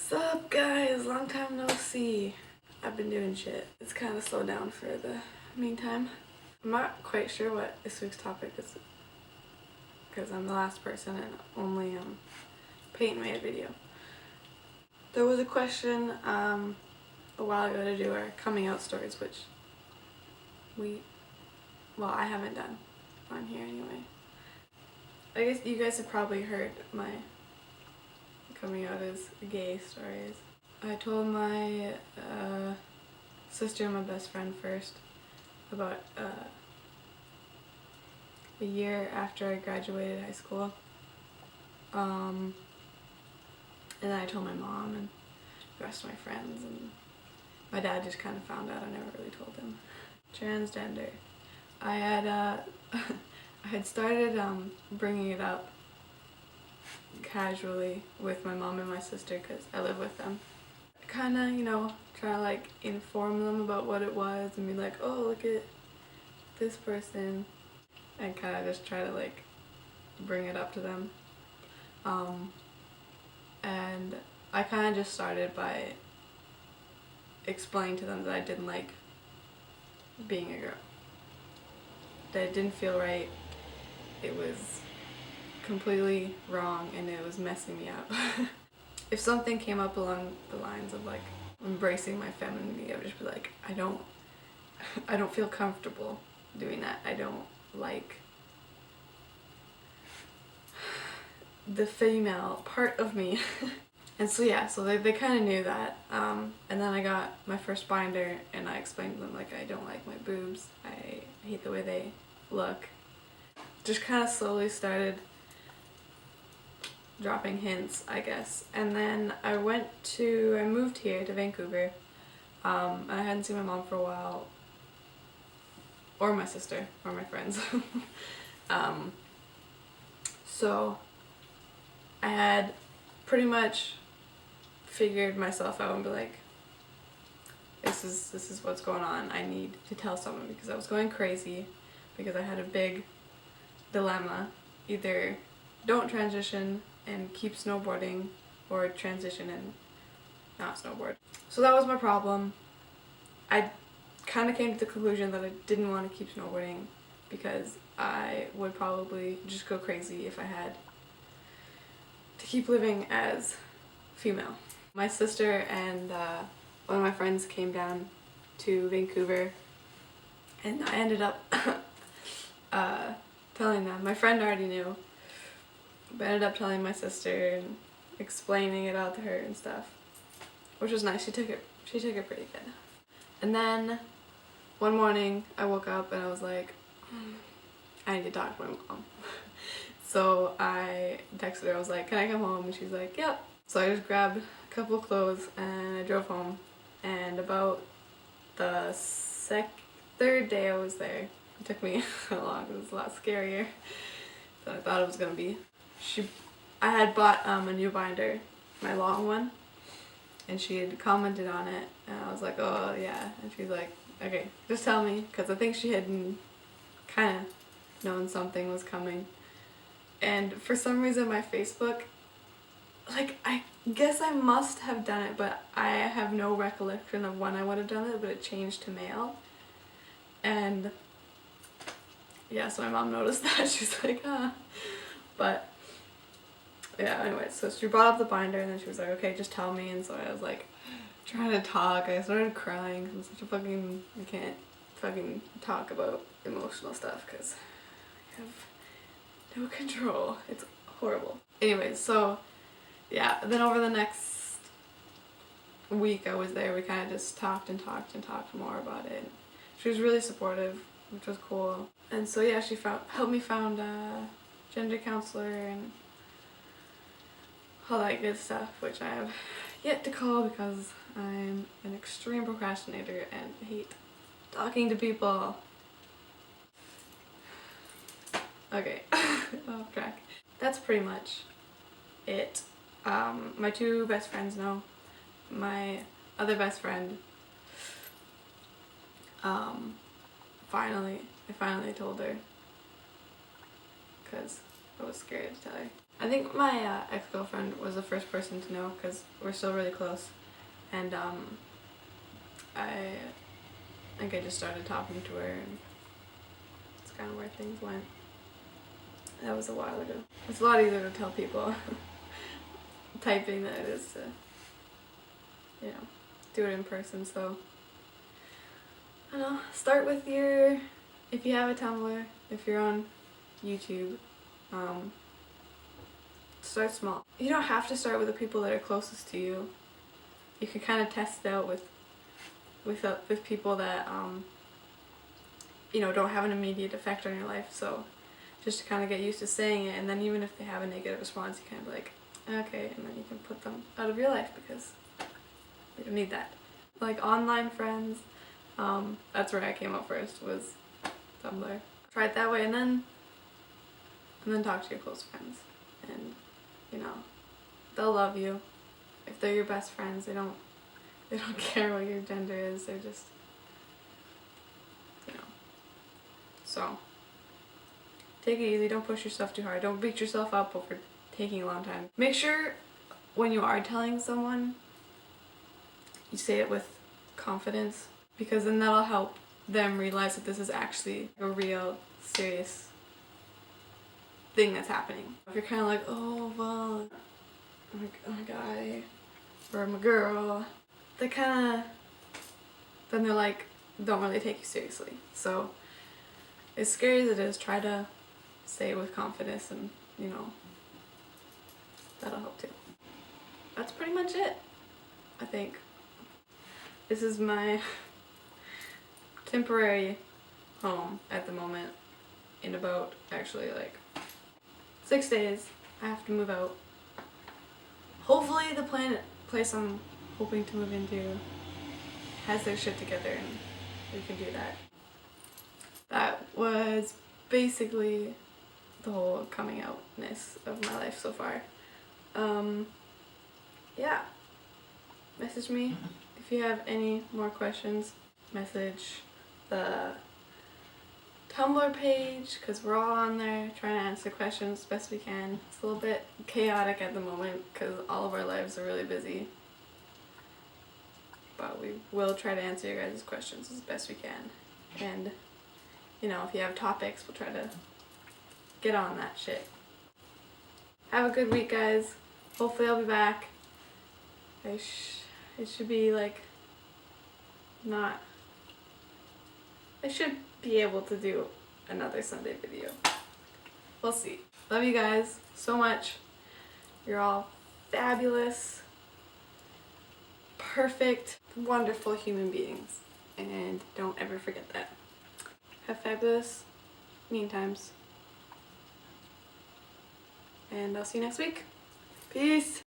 Sup guys, long time no see. I've been doing shit. It's kind of slowed down for the meantime. I'm not quite sure what this week's topic is because I'm the last person and only Peyton made a video. There was a question a while ago to do our coming out stories, which I haven't done on here anyway. I guess you guys have probably heard my coming out as gay stories. I told my sister and my best friend first about a year after I graduated high school. And then I told my mom and the rest of my friends, and my dad just kind of found out. I never really told him. Transgender. I had started bringing it up casually with my mom and my sister because I live with them. Kind of, try to like inform them about what it was and be like, oh, look at this person, and kind of just try to like bring it up to them. And I kind of just started by explaining to them that I didn't like being a girl. That it didn't feel right. It was completely wrong and it was messing me up. If something came up along the lines of like embracing my femininity, I would just be like, I don't feel comfortable doing that. I don't like the female part of me. And so yeah, so they kind of knew that. And then I got my first binder and I explained to them like I don't like my boobs. I hate the way they look. Just kind of slowly started dropping hints, I guess. And then I moved here to Vancouver. And I hadn't seen my mom for a while, or my sister, or my friends. So I had pretty much figured myself out and be like, this is what's going on. I need to tell someone because I was going crazy because I had a big dilemma. Either don't transition and keep snowboarding, or transition and not snowboard. So that was my problem. I kind of came to the conclusion that I didn't want to keep snowboarding because I would probably just go crazy if I had to keep living as female. My sister and one of my friends came down to Vancouver and I ended up telling them. My friend already knew, but I ended up telling my sister and explaining it out to her and stuff, which was nice. She took it pretty good. And then one morning I woke up and I was like, I need to talk to my mom. So I texted her. I was like, can I come home? And she's like, yep. So I just grabbed a couple of clothes and I drove home. And about the third day I was there, it took me long. It was a lot scarier than I thought it was gonna be. I had bought a new binder, my long one, and she had commented on it, and I was like, oh yeah, and she's like, okay, just tell me, because I think she had kind of known something was coming. And for some reason my Facebook, like, I guess I must have done it, but I have no recollection of when I would have done it, but it changed to male. And yeah, so my mom noticed that. She's like, but yeah, anyway, so she brought up the binder and then she was like, okay, just tell me. And so I was like trying to talk. I started crying because I'm such a fucking, I can't fucking talk about emotional stuff because I have no control. It's horrible. Anyways, so yeah, then over the next week I was there, we kind of just talked and talked and talked more about it. She was really supportive, which was cool. And so yeah, she helped me found a gender counselor and all that good stuff, which I have yet to call because I'm an extreme procrastinator and hate talking to people. Okay, off track. That's pretty much it. My two best friends know. My other best friend, I finally told her because I was scared to tell her. I think my ex-girlfriend was the first person to know because we're still really close, and I think I just started talking to her, and that's kind of where things went. That was a while ago. It's a lot easier to tell people typing than it is to, you know, do it in person. So I don't know, start with your, if you have a Tumblr, if you're on YouTube, start small. You don't have to start with the people that are closest to you. You can kind of test it out with people that you know, don't have an immediate effect on your life. So just to kind of get used to saying it, and then even if they have a negative response, you kind of be like, okay, and then you can put them out of your life because you don't need that. Like online friends, that's where I came up first, was Tumblr. Try it that way, and then talk to your close friends, and you know, they'll love you. If they're your best friends, they don't care what your gender is. They're just, you know. So take it easy. Don't push yourself too hard. Don't beat yourself up over taking a long time. Make sure when you are telling someone, you say it with confidence, because then that'll help them realize that this is actually a real, serious thing that's happening. If you're kind of like, oh, well, I'm a guy, or I'm a girl, they kind of, then they're like, don't really take you seriously. So as scary as it is, try to say it with confidence, and you know, that'll help too. That's pretty much it, I think. This is my temporary home at the moment. In about, actually, like 6 days, I have to move out. Hopefully the place I'm hoping to move into has their shit together and we can do that. That was basically the whole coming outness of my life so far. Yeah. Message me if you have any more questions. Message the Tumblr page, because we're all on there trying to answer questions as best we can. It's a little bit chaotic at the moment because all of our lives are really busy. But we will try to answer your guys' questions as best we can. And, you know, if you have topics, we'll try to get on that shit. Have a good week, guys. Hopefully I'll be back. It should be like, not, I should be able to do another Sunday video. We'll see. Love you guys so much. You're all fabulous, perfect, wonderful human beings. And don't ever forget that. Have fabulous meantimes. And I'll see you next week. Peace.